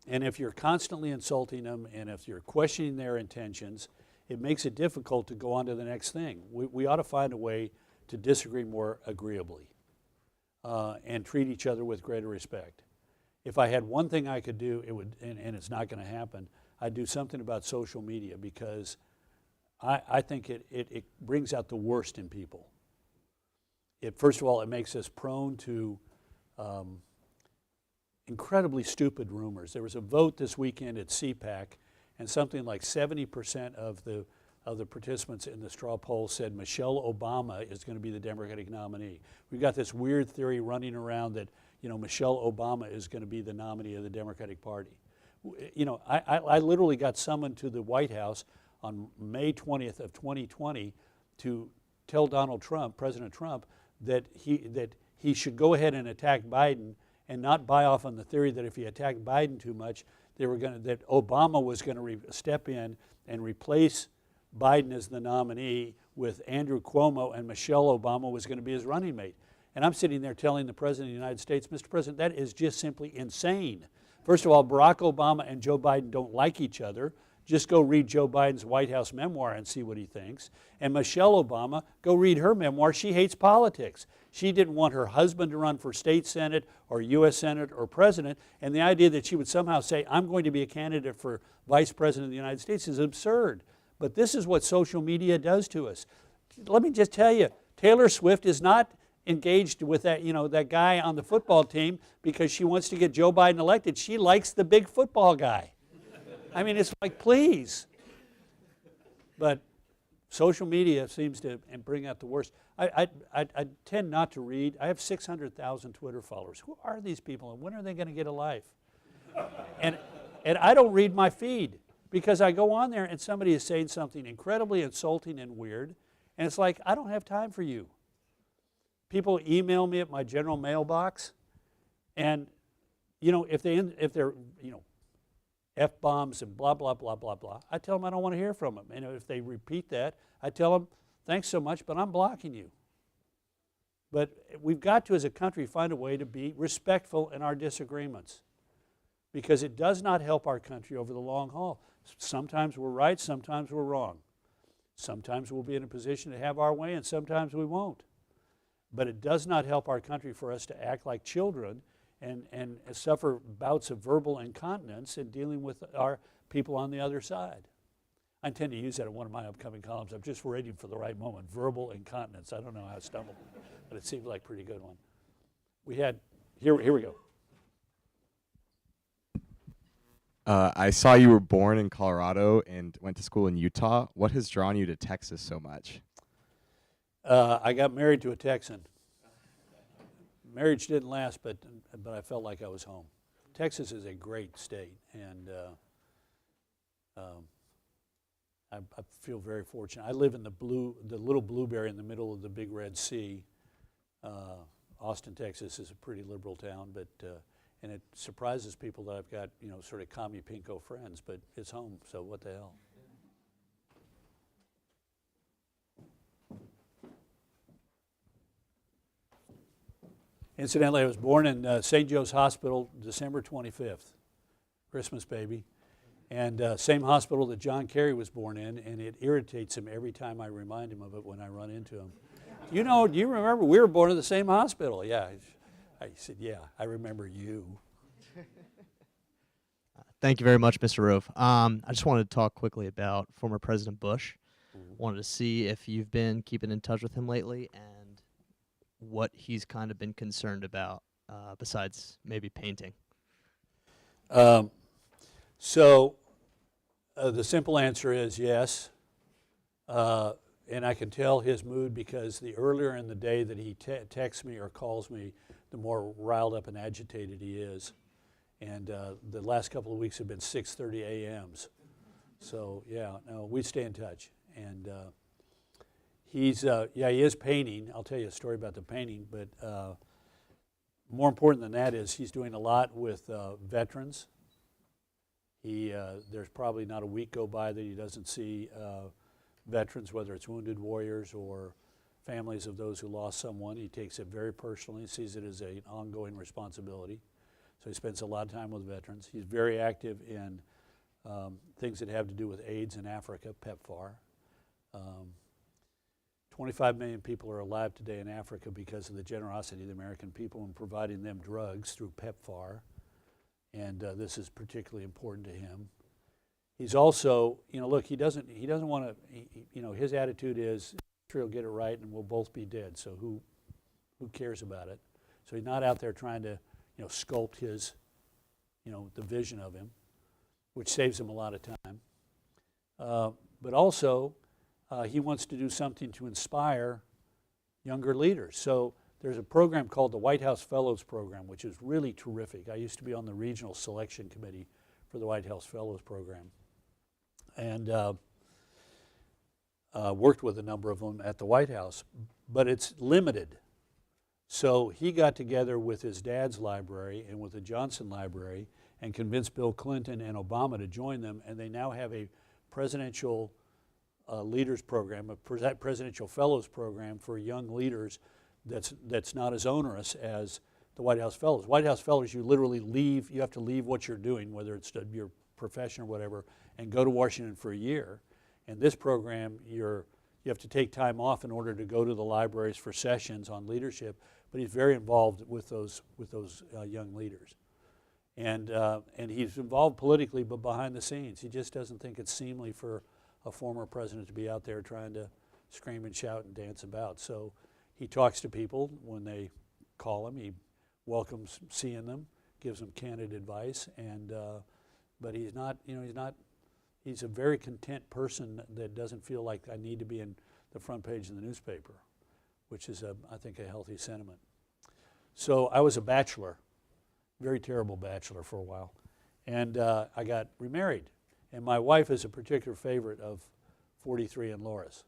and if you're constantly insulting them, and if you're questioning their intentions, it makes it difficult to go on to the next thing. We ought to find a way to disagree more agreeably and treat each other with greater respect. If I had one thing I could do, it would, and it's not going to happen, I'd do something about social media, because I think it brings out the worst in people. First of all, it makes us prone to incredibly stupid rumors. There was a vote this weekend at CPAC, and something like 70% of the participants in the straw poll said Michelle Obama is going to be the Democratic nominee. We've got this weird theory running around that Michelle Obama is going to be the nominee of the Democratic Party. I literally got summoned to the White House on May 20th of 2020 to tell Donald Trump, President Trump, that he should go ahead and attack Biden and not buy off on the theory that if he attacked Biden too much, that Obama was going to step in and replace Biden as the nominee with Andrew Cuomo, and Michelle Obama was going to be his running mate. And I'm sitting there telling the President of the United States, Mr. President, that is just simply insane. First of all, Barack Obama and Joe Biden don't like each other. Just go read Joe Biden's White House memoir and see what he thinks. And Michelle Obama, go read her memoir. She hates politics. She didn't want her husband to run for state senate or U.S. Senate or president, and the idea that she would somehow say, I'm going to be a candidate for vice president of the United States is absurd. But this is what social media does to us. Let me just tell you, Taylor Swift is not engaged with that, that guy on the football team because she wants to get Joe Biden elected. She likes the big football guy. I mean, it's like, please. But social media seems to bring out the worst. I tend not to read. I have 600,000 Twitter followers. Who are these people, and when are they going to get a life? And I don't read my feed because I go on there and somebody is saying something incredibly insulting and weird, and it's like, I don't have time for you. People email me at my general mailbox, and if they're F-bombs and blah, blah, blah, blah, blah, I tell them I don't want to hear from them. And if they repeat that, I tell them, thanks so much, but I'm blocking you. But we've got to, as a country, find a way to be respectful in our disagreements, because it does not help our country over the long haul. Sometimes we're right, sometimes we're wrong. Sometimes we'll be in a position to have our way, and sometimes we won't. But it does not help our country for us to act like children and suffer bouts of verbal incontinence in dealing with our people on the other side. I intend to use that in one of my upcoming columns. I'm just waiting for the right moment. Verbal incontinence. I don't know how I stumbled, but it seemed like a pretty good one. We had, here we go. I saw you were born in Colorado and went to school in Utah. What has drawn you to Texas so much? I got married to a Texan. Marriage didn't last, but I felt like I was home. Texas is a great state, and I feel very fortunate. I live in the little blueberry in the middle of the big Red Sea. Austin, Texas is a pretty liberal town, but and it surprises people that I've got sort of commie pinko friends, but it's home, so what the hell. Incidentally, I was born in St. Joe's Hospital December 25th, Christmas baby, and same hospital that John Kerry was born in, and it irritates him every time I remind him of it when I run into him. Do you remember we were born in the same hospital? Yeah. I said, yeah, I remember you. Thank you very much, Mr. Rove. I just wanted to talk quickly about former President Bush. Wanted to see if you've been keeping in touch with him lately and what he's kind of been concerned about besides maybe painting. So the simple answer is yes. And I can tell his mood because the earlier in the day that he texts me or calls me, the more riled up and agitated he is. And the last couple of weeks have been 6:30 a.m.s. So yeah, no, we stay in touch. And he is painting. I'll tell you a story about the painting, but more important than that is he's doing a lot with veterans. There's probably not a week go by that he doesn't see veterans, whether it's wounded warriors or families of those who lost someone. He takes it very personally, sees it as an ongoing responsibility. So he spends a lot of time with veterans. He's very active in things that have to do with AIDS in Africa, PEPFAR. 25 million people are alive today in Africa because of the generosity of the American people in providing them drugs through PEPFAR. And this is particularly important to him. He's also, look, he doesn't want to, his attitude is, he'll get it right and we'll both be dead, so who cares about it? So he's not out there trying to, sculpt his, the vision of him, which saves him a lot of time. But also, he wants to do something to inspire younger leaders. So there's a program called the White House Fellows Program, which is really terrific. I used to be on the regional selection committee for the White House Fellows Program, and worked with a number of them at the White House, but it's limited. So he got together with his dad's library and with the Johnson Library and convinced Bill Clinton and Obama to join them, and they now have a presidential leaders program, a presidential fellows program for young leaders that's not as onerous as the White House Fellows. White House Fellows, you literally leave, you have to leave what you're doing, whether it's your profession or whatever, and go to Washington for a year. And this program, you have to take time off in order to go to the libraries for sessions on leadership, but he's very involved with those young leaders. And he's involved politically, but behind the scenes. He just doesn't think it's seemly for a former president to be out there trying to scream and shout and dance about. So he talks to people when they call him. He welcomes seeing them, gives them candid advice, and but he's not, he's a very content person that doesn't feel like I need to be in the front page of the newspaper, which is, I think, a healthy sentiment. So I was a bachelor, very terrible bachelor for a while, and I got remarried. And my wife is a particular favorite of 43 and Laura's.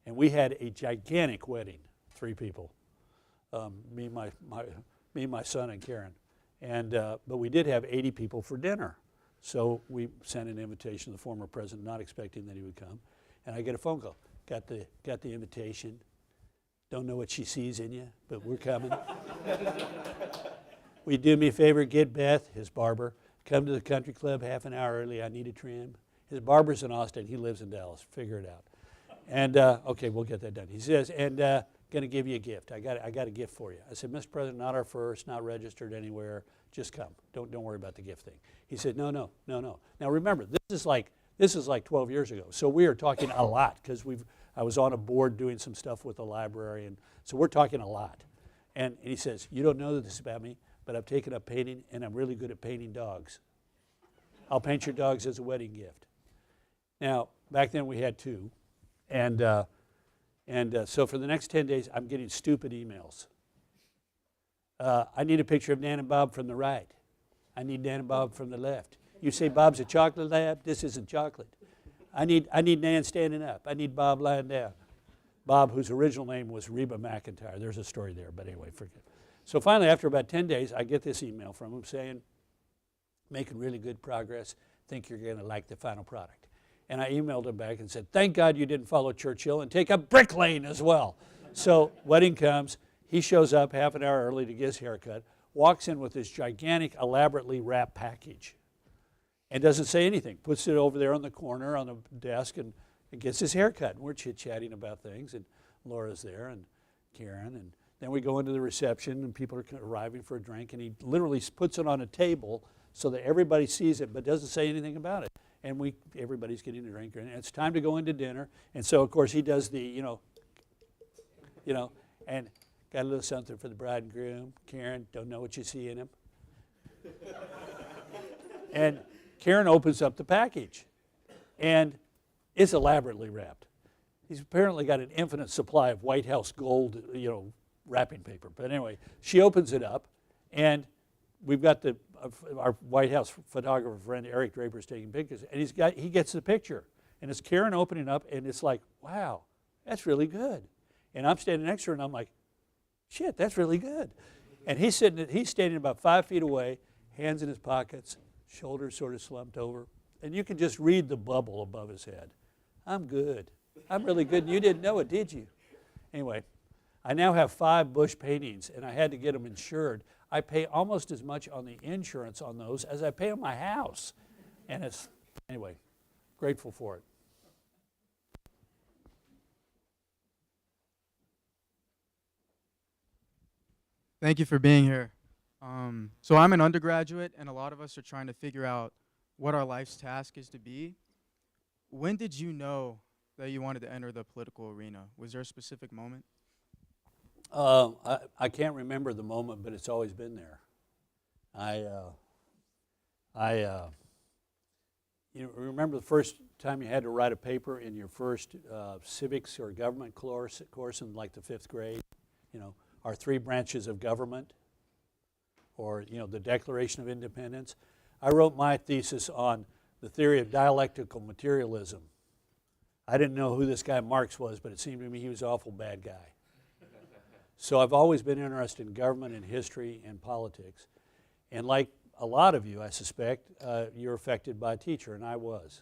And we had a gigantic wedding, 3 people, me, my son, and Karen. And but we did have 80 people for dinner. So we sent an invitation to the former president, not expecting that he would come. And I get a phone call. Got the invitation. Don't know what she sees in you, but we're coming. Will you do me a favor? Get Beth, his barber, come to the country club half an hour early. I need a trim. His barber's in Austin. He lives in Dallas. Figure it out. And okay, we'll get that done. He says, and going to give you a gift. I got a gift for you. I said, Mr. President, not our first, not registered anywhere. Just come. Don't worry about the gift thing. He said, no. Now remember, this is like 12 years ago. So we are talking a lot because I was on a board doing some stuff with the library, and so we're talking a lot. And he says, you don't know this about me, but I've taken up painting, and I'm really good at painting dogs. I'll paint your dogs as a wedding gift. Now, back then we had 2. And so for the next 10 days, I'm getting stupid emails. I need a picture of Nan and Bob from the right. I need Nan and Bob from the left. You say Bob's a chocolate lab? This isn't chocolate. I need Nan standing up. I need Bob lying down. Bob, whose original name was Reba McIntyre. There's a story there, but anyway, forget. So finally, after about 10 days, I get this email from him saying, making really good progress. Think you're going to like the final product. And I emailed him back and said, thank God you didn't follow Churchill and take up Brick Lane as well. So wedding comes. He shows up half an hour early to get his haircut, walks in with this gigantic, elaborately wrapped package, and doesn't say anything. Puts it over there on the corner on the desk and gets his haircut. And we're chit-chatting about things, and Laura's there, and Karen, and then we go into the reception, and people are arriving for a drink, and he literally puts it on a table so that everybody sees it but doesn't say anything about it. And everybody's getting a drink, and it's time to go into dinner. And so, of course, he does the, and got a little something for the bride and groom. Karen, don't know what you see in him. And Karen opens up the package, and it's elaborately wrapped. He's apparently got an infinite supply of White House gold, wrapping paper. But anyway, she opens it up, and we've got our White House photographer friend Eric Draper's taking pictures, and he gets the picture, and it's Karen opening up, and it's like, wow, that's really good. And I'm standing next to her, and I'm like, shit, that's really good. And he's standing about 5 feet away, hands in his pockets, shoulders sort of slumped over, and you can just read the bubble above his head. I'm good. I'm really good. And you didn't know it, did you? Anyway, I now have 5 Bush paintings, and I had to get them insured. I pay almost as much on the insurance on those as I pay on my house. And anyway, grateful for it. Thank you for being here. So I'm an undergraduate, and a lot of us are trying to figure out what our life's task is to be. When did you know that you wanted to enter the political arena? Was there a specific moment? I can't remember the moment, but it's always been there. Remember the first time you had to write a paper in your first civics or government course in like the 5th grade? Our 3 branches of government, or the Declaration of Independence. I wrote my thesis on the theory of dialectical materialism. I didn't know who this guy Marx was, but it seemed to me he was an awful bad guy. So I've always been interested in government and history and politics. And like a lot of you, I suspect, you're affected by a teacher, and I was.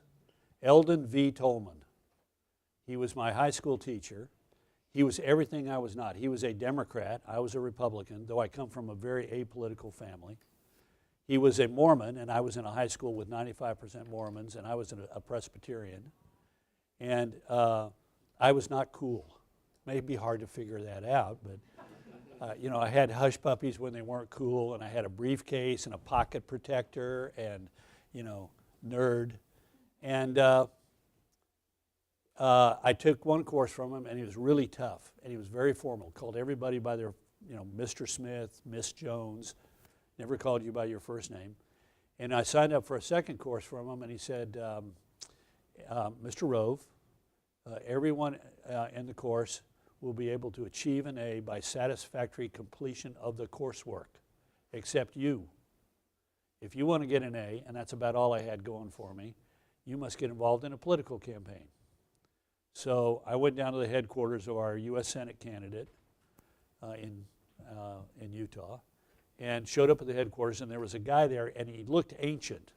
Eldon V. Tolman. He was my high school teacher. He was everything I was not. He was a Democrat. I was a Republican, though I come from a very apolitical family. He was a Mormon, and I was in a high school with 95% Mormons, and I was a Presbyterian. And I was not cool. May be hard to figure that out, but I had hush puppies when they weren't cool, and I had a briefcase and a pocket protector and, nerd. And I took one course from him, and he was really tough, and he was very formal. Called everybody by their, Mr. Smith, Miss Jones. Never called you by your first name. And I signed up for a second course from him, and he said, Mr. Rove, everyone in the course will be able to achieve an A by satisfactory completion of the coursework, except you. If you want to get an A, and that's about all I had going for me, you must get involved in a political campaign. So I went down to the headquarters of our U.S. Senate candidate in Utah, and showed up at the headquarters, and there was a guy there, and he looked ancient,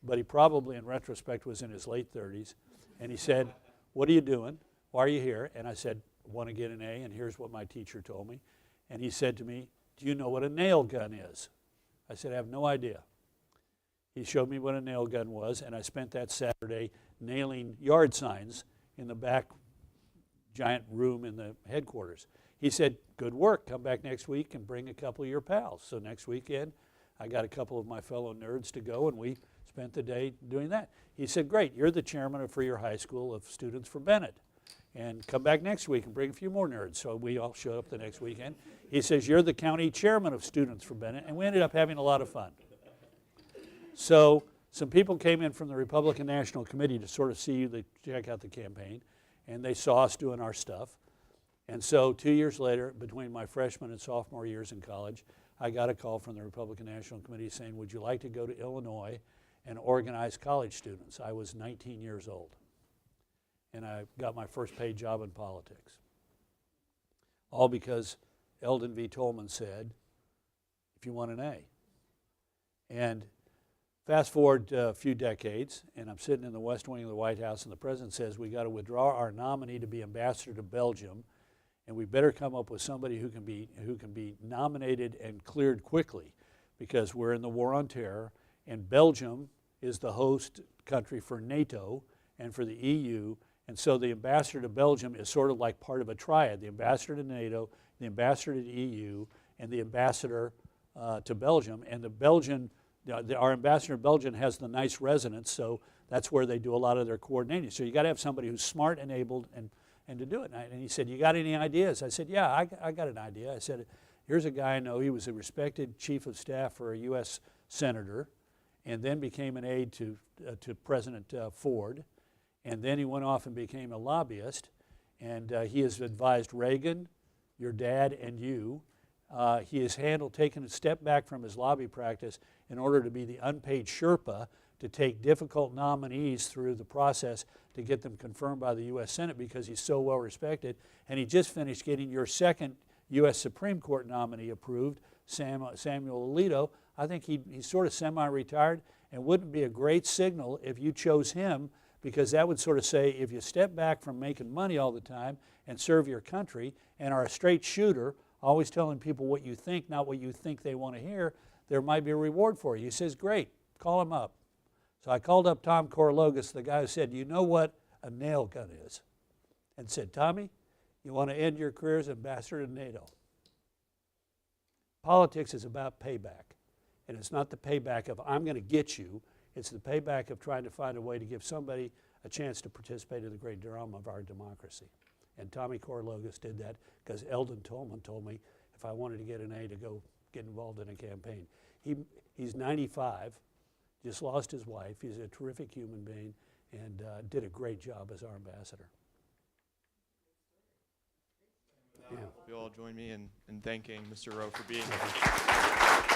but he probably, in retrospect, was in his late 30s. And he said, "What are you doing? Why are you here?" And I said, "Want to get an A, and here's what my teacher told me." And he said to me, "Do you know what a nail gun is?" I said, "I have no idea." He showed me what a nail gun was, and I spent that Saturday nailing yard signs in the back giant room in the headquarters. He said, "Good work. Come back next week and bring a couple of your pals." So next weekend, I got a couple of my fellow nerds to go, and we spent the day doing that. He said, "Great. You're the chairman for your high school of students for Bennett. And come back next week and bring a few more nerds." So we all showed up the next weekend. He says, "You're the county chairman of students for Bennett." And we ended up having a lot of fun. So some people came in from the Republican National Committee to sort of check out the campaign, and they saw us doing our stuff. And so 2 years later, between my freshman and sophomore years in college, I got a call from the Republican National Committee saying, "Would you like to go to Illinois and organize college students?" I was 19 years old, and I got my first paid job in politics. All because Eldon V. Tolman said, "If you want an A." And fast forward a few decades, and I'm sitting in the West Wing of the White House, and the president says, "We got to withdraw our nominee to be ambassador to Belgium, and we better come up with somebody who can be nominated and cleared quickly, because we're in the war on terror, and Belgium is the host country for NATO and for the EU, and so the ambassador to Belgium is sort of like part of a triad: the ambassador to NATO, the ambassador to the EU, and the ambassador to Belgium. And our ambassador to Belgium has the nice residence, so that's where they do a lot of their coordinating. So you got to have somebody who's smart and able and to do it." And he said, "You got any ideas?" I said, "Yeah, I got an idea." I said, "Here's a guy I know. He was a respected chief of staff for a U.S. senator, and then became an aide to President Ford, and then he went off and became a lobbyist, and he has advised Reagan, your dad, and you. He has taken a step back from his lobby practice in order to be the unpaid Sherpa to take difficult nominees through the process to get them confirmed by the U.S. Senate, because he's so well respected. And he just finished getting your second U.S. Supreme Court nominee approved, Samuel Alito. I think he's sort of semi-retired, and wouldn't it be a great signal if you chose him, because that would sort of say, if you step back from making money all the time and serve your country and are a straight shooter, always telling people what you think, not what you think they want to hear, there might be a reward for you." He says, "Great, call him up." So I called up Tom Korologos, the guy who said, "You know what a nail gun is?" and said, "Tommy, you want to end your career as ambassador to NATO. Politics is about payback, and it's not the payback of I'm going to get you, it's the payback of trying to find a way to give somebody a chance to participate in the great drama of our democracy." And Tommy Korologos did that because Eldon Tolman told me if I wanted to get an A to go get involved in a campaign. He's 95, just lost his wife. He's a terrific human being, and did a great job as our ambassador. Yeah. If you all join me in thanking Mr. Rove for being here.